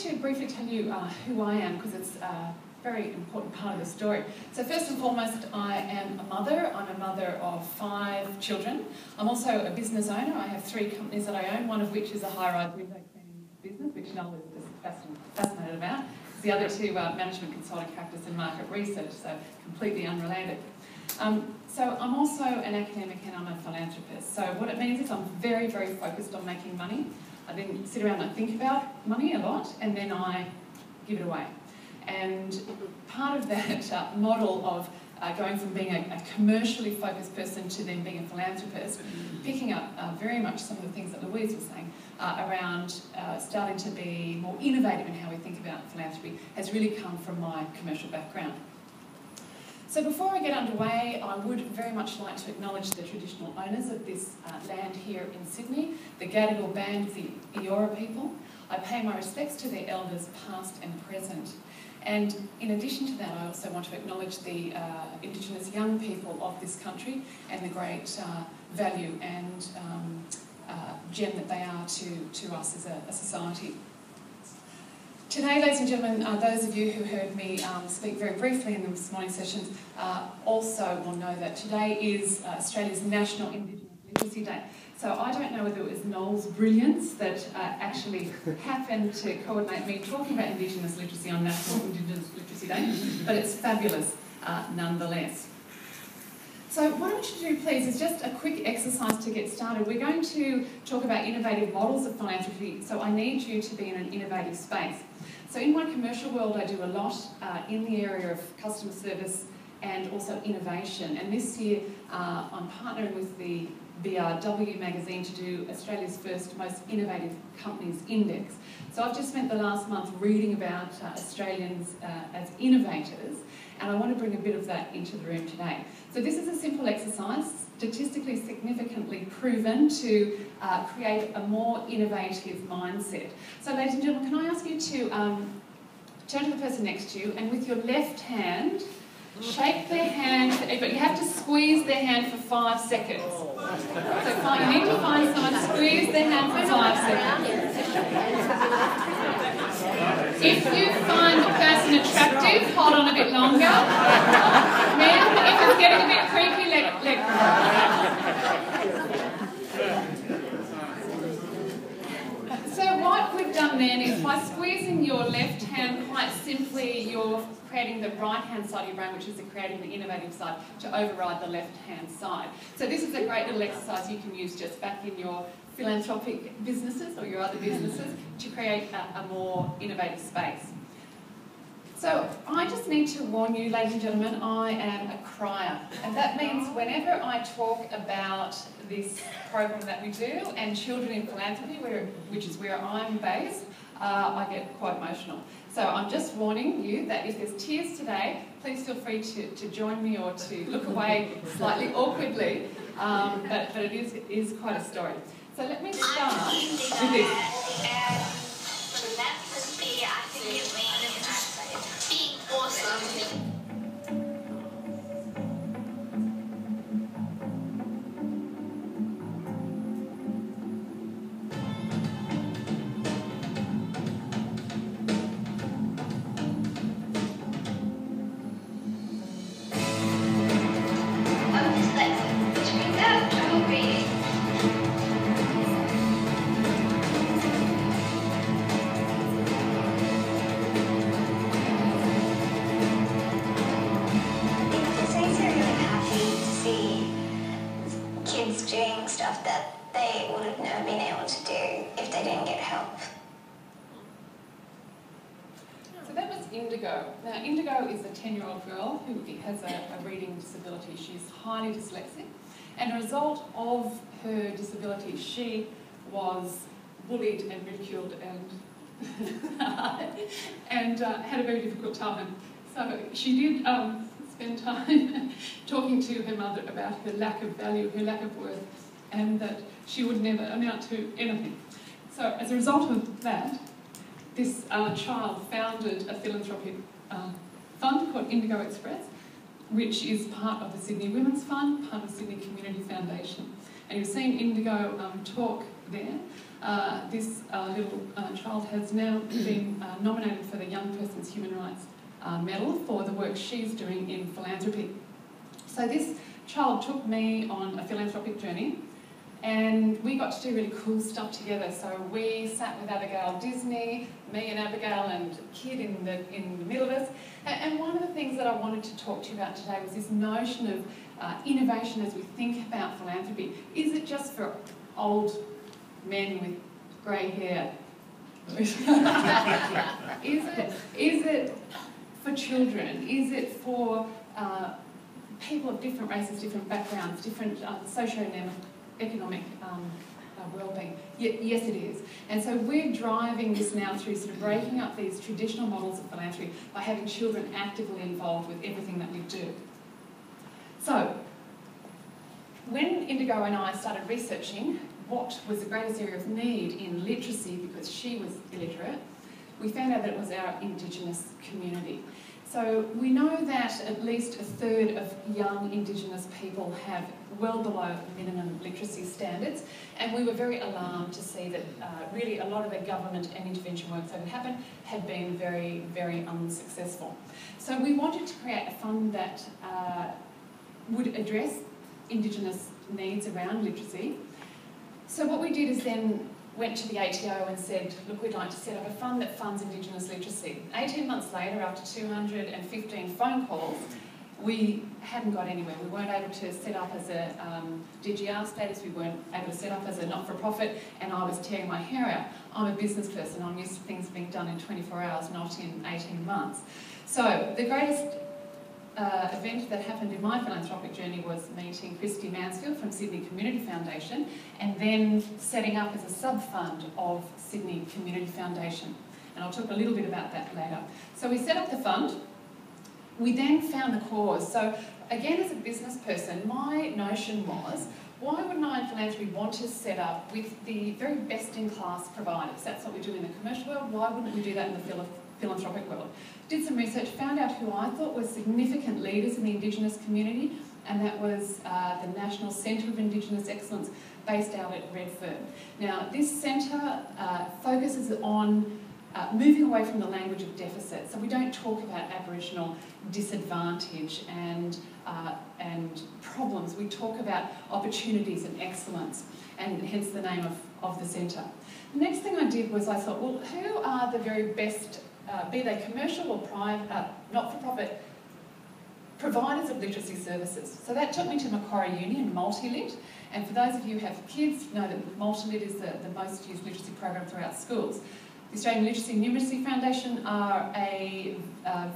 to briefly tell you who I am, because it's a very important part of the story. So first and foremost, I am a mother. I'm a mother of 5 children. I'm also a business owner. I have 3 companies that I own, one of which is a high-rise window cleaning business, which Noel is just fascinated about. The other 2 are management consulting practice and market research, so completely unrelated. So I'm also an academic and I'm a philanthropist. So what it means is I'm very, very focused on making money. I then sit around and think about money a lot, and then I give it away. And part of that model of going from being a commercially focused person to then being a philanthropist, picking up very much some of the things that Louise was saying around starting to be more innovative in how we think about philanthropy, has really come from my commercial background. So before I get underway, I would very much like to acknowledge the traditional owners of this land here in Sydney, the Gadigal Band of the Eora people. I pay my respects to their elders past and present. And in addition to that, I also want to acknowledge the Indigenous young people of this country and the great value and gem that they are to us as a society. Today, ladies and gentlemen, those of you who heard me speak very briefly in this morning's sessions also will know that today is Australia's National Indigenous Literacy Day. So I don't know whether it was Noel's brilliance that actually happened to coordinate me talking about Indigenous literacy on National Indigenous Literacy Day, but it's fabulous nonetheless. So what I want you to do, please, is just a quick exercise to get started. We're going to talk about innovative models of philanthropy, so I need you to be in an innovative space. So in my commercial world, I do a lot in the area of customer service and also innovation. And this year, I'm partnering with the BRW magazine to do Australia's first most innovative companies index. So I've just spent the last month reading about Australians as innovators, and I want to bring a bit of that into the room today. So this is a simple exercise, statistically significantly proven to create a more innovative mindset. So ladies and gentlemen, can I ask you to turn to the person next to you, and with your left hand, shake their hand, but you have to squeeze their hand for 5 seconds. So you need to find someone, squeeze their hand for 5 seconds. If you find the person attractive, hold on a bit longer. Men, if it's getting a bit creepy, let go. So what we've done then is by squeezing your left hand, quite simply, you're creating the right-hand side of your brain, which is creating the innovative side, to override the left-hand side. So this is a great little exercise you can use just back in your philanthropic businesses or your other businesses to create a more innovative space. So I just need to warn you, ladies and gentlemen, I am a crier. And that means whenever I talk about this program that we do and children in philanthropy, which is where I'm based, I get quite emotional. So I'm just warning you that if there's tears today, please feel free to join me or to look away slightly awkwardly, but it is quite a story. So let me start with this. Philanthropy, I think it means being awesome. Doing stuff that they would have never been able to do if they didn't get help. So that was Indigo. Now Indigo is a 10-year-old girl who has a reading disability. She's highly dyslexic, and as a result of her disability, she was bullied and ridiculed and had a very difficult time. So she did spend time talking to her mother about her lack of value, her lack of worth, and that she would never amount to anything. So as a result of that, this child founded a philanthropic fund called Indigo Express, which is part of the Sydney Women's Fund, part of the Sydney Community Foundation. And you've seen Indigo talk there. This little child has now been nominated for the Young Person's Human Rights Medal for the work she's doing in philanthropy. So this child took me on a philanthropic journey, and we got to do really cool stuff together. So we sat with Abigail Disney, me and Abigail and a kid in the middle of us. And one of the things that I wanted to talk to you about today was this notion of innovation as we think about philanthropy. Is it just for old men with grey hair? Is it for children? Is it for people of different races, different backgrounds, different socio-economic well-being? Yes, it is. And so we're driving this now through sort of breaking up these traditional models of philanthropy by having children actively involved with everything that we do. So, when Indigo and I started researching what was the greatest area of need in literacy, because she was illiterate, we found out that it was our Indigenous community. So we know that at least a third of young Indigenous people have well below minimum literacy standards, and we were very alarmed to see that really a lot of the government and intervention work that had happened had been very, very unsuccessful. So we wanted to create a fund that would address Indigenous needs around literacy. So what we did is then went to the ATO and said, look, we'd like to set up a fund that funds Indigenous literacy. 18 months later, after 215 phone calls, we hadn't got anywhere. We weren't able to set up as a DGR status, we weren't able to set up as a not-for-profit, and I was tearing my hair out. I'm a business person, I'm used to things being done in 24 hours, not in 18 months. So the greatest event that happened in my philanthropic journey was meeting Christy Mansfield from Sydney Community Foundation, and then setting up as a sub-fund of Sydney Community Foundation. And I'll talk a little bit about that later. So we set up the fund. We then found the cause. So again, as a business person, my notion was, why wouldn't I in philanthropy want to set up with the very best-in-class providers? That's what we do in the commercial world. Why wouldn't we do that in the philanthropic world? Did some research, found out who I thought were significant leaders in the Indigenous community, and that was the National Centre of Indigenous Excellence based out at Redfern. Now, this centre focuses on moving away from the language of deficit. So we don't talk about Aboriginal disadvantage and problems. We talk about opportunities and excellence, and hence the name of the centre. The next thing I did was I thought, well, who are the very best, be they commercial or private, not-for-profit providers of literacy services? So that took me to Macquarie Uni and Multilit. And for those of you who have kids, know that Multilit is the most used literacy program throughout schools. The Australian Literacy and Numeracy Foundation are a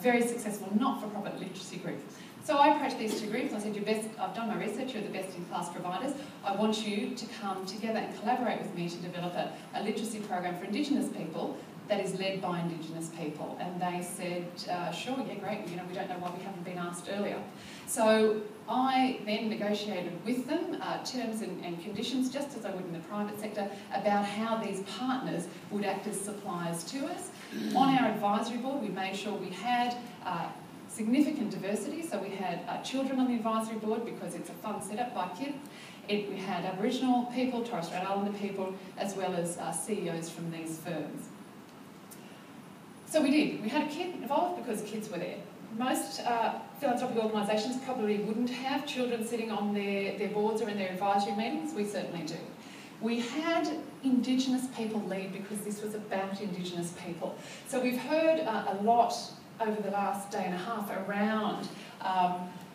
very successful not-for-profit literacy group. So I approached these two groups. I said, I've done my research, you're the best-in-class providers. I want you to come together and collaborate with me to develop a literacy program for Indigenous people that is led by Indigenous people. And they said, sure, yeah, great, we don't know why we haven't been asked earlier. So I then negotiated with them terms and conditions, just as I would in the private sector, about how these partners would act as suppliers to us. On our advisory board, we made sure we had significant diversity. So we had children on the advisory board because it's a fund set up by kids. We had Aboriginal people, Torres Strait Islander people, as well as CEOs from these firms. So we did. We had a kid involved because kids were there. Most philanthropic organisations probably wouldn't have children sitting on their boards or in their advisory meetings. We certainly do. We had Indigenous people lead because this was about Indigenous people. So we've heard a lot over the last day and a half around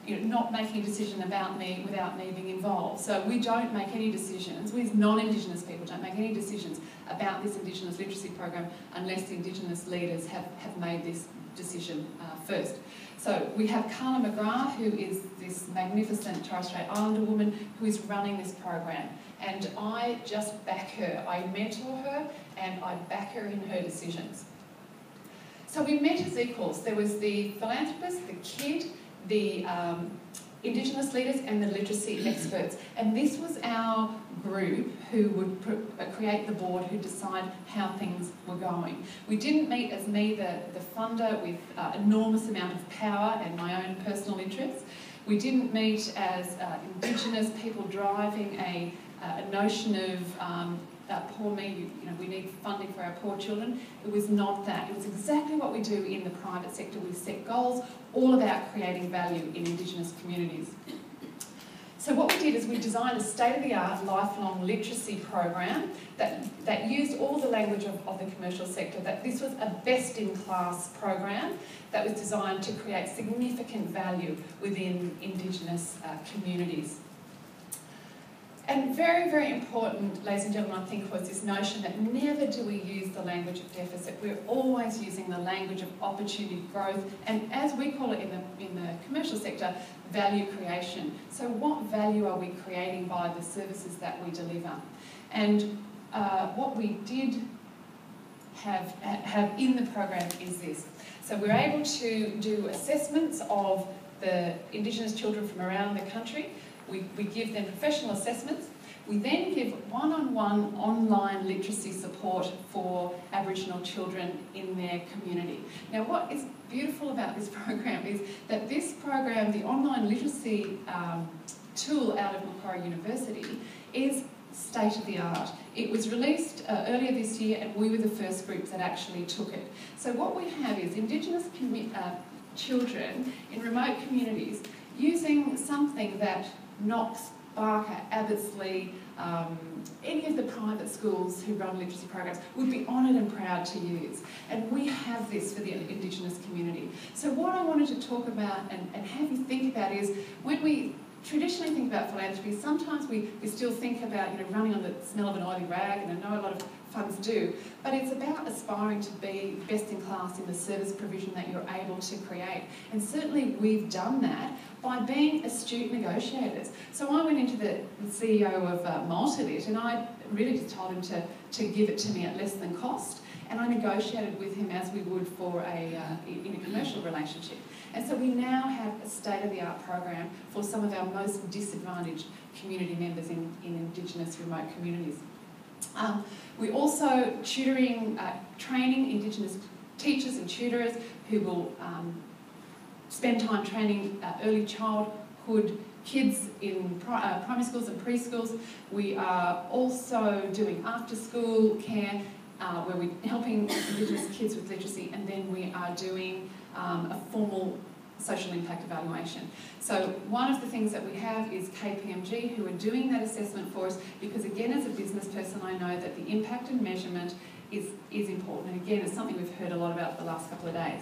not making a decision about me without me being involved. So we don't make any decisions, we as non-Indigenous people don't make any decisions about this Indigenous literacy program unless the Indigenous leaders have made this decision first. So we have Carla McGrath, who is this magnificent Torres Strait Islander woman who is running this program. And I just back her. I mentor her and I back her in her decisions. So we met as equals. There was the philanthropist, the kid, the Indigenous leaders and the literacy experts. And this was our group who would create the board, who decide how things were going. We didn't meet as me, the funder, with enormous amount of power and my own personal interests. We didn't meet as Indigenous people driving a notion of poor me, we need funding for our poor children. It was not that. It was exactly what we do in the private sector. We set goals all about creating value in Indigenous communities. So what we did is we designed a state-of-the-art lifelong literacy program that used all the language of the commercial sector, that this was a best-in-class program that was designed to create significant value within Indigenous communities. And very, very important, ladies and gentlemen, I think, was this notion that never do we use the language of deficit. We're always using the language of opportunity growth, and as we call it in the commercial sector, value creation. So what value are we creating by the services that we deliver? And what we did have in the program is this. So we're able to do assessments of the Indigenous children from around the country. We give them professional assessments. We then give one-on-one online literacy support for Aboriginal children in their community. Now, what is beautiful about this program is that this program, the online literacy tool out of Macquarie University, is state-of-the-art. It was released earlier this year, and we were the first group that actually took it. So what we have is Indigenous children in remote communities using something that Knox, Barker, Abbottsley, any of the private schools who run literacy programs would be honoured and proud to use. And we have this for the Indigenous community. So what I wanted to talk about and have you think about is, when we traditionally think about philanthropy, sometimes we still think about running on the smell of an oily rag, and I know a lot of funds do, but it's about aspiring to be best in class in the service provision that you're able to create. And certainly we've done that by being astute negotiators. So I went into the CEO of Multilit, and I really just told him to give it to me at less than cost, and I negotiated with him as we would for in a commercial relationship. And so we now have a state-of-the-art program for some of our most disadvantaged community members in Indigenous remote communities. We're also training Indigenous teachers and tutors who will spend time training early childhood kids in primary schools and preschools. We are also doing after-school care where we're helping Indigenous kids with literacy, and then we are doing a formal social impact evaluation. So one of the things that we have is KPMG, who are doing that assessment for us, because again, as a business person, I know that the impact and measurement is important. And again, it's something we've heard a lot about the last couple of days.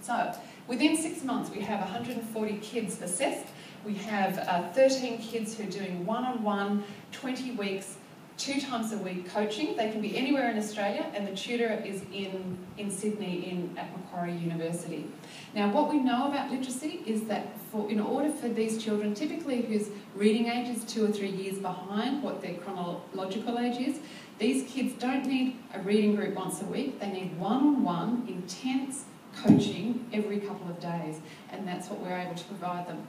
So within 6 months, we have 140 kids assessed. We have 13 kids who are doing one-on-one, 20 weeks, 2 times a week coaching. They can be anywhere in Australia, and the tutor is in Sydney at Macquarie University. Now, what we know about literacy is that in order for these children, typically whose reading age is 2 or 3 years behind what their chronological age is, these kids don't need a reading group once a week. They need one-on-one, intense coaching every couple of days, and that's what we're able to provide them.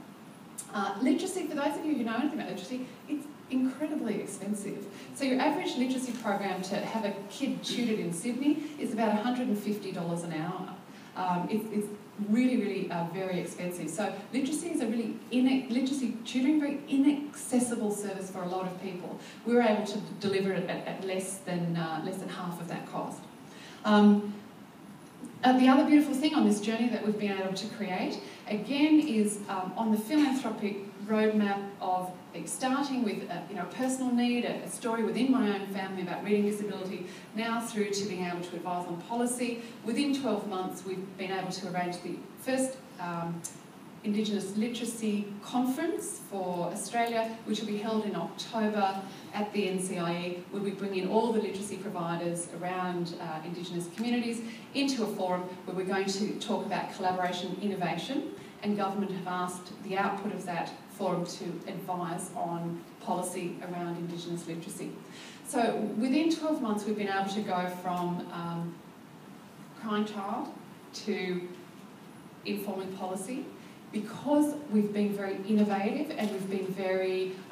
Literacy, for those of you who know anything about literacy, it's incredibly expensive. So your average literacy program to have a kid tutored in Sydney is about $150 an hour. It's really, really very expensive. So literacy is literacy tutoring, very inaccessible service for a lot of people. We were able to deliver it at less than half of that cost. The other beautiful thing on this journey that we've been able to create, again, is on the philanthropic roadmap of starting with a personal need, a story within my own family about reading disability, now through to being able to advise on policy. Within 12 months, we've been able to arrange the first Indigenous Literacy Conference for Australia, which will be held in October at the NCIE, where we bring in all the literacy providers around Indigenous communities into a forum where we're going to talk about collaboration, innovation, and government have asked the output of that forum to advise on policy around Indigenous literacy. So within 12 months, we've been able to go from crying child to informing policy, because we've been very innovative and we've been very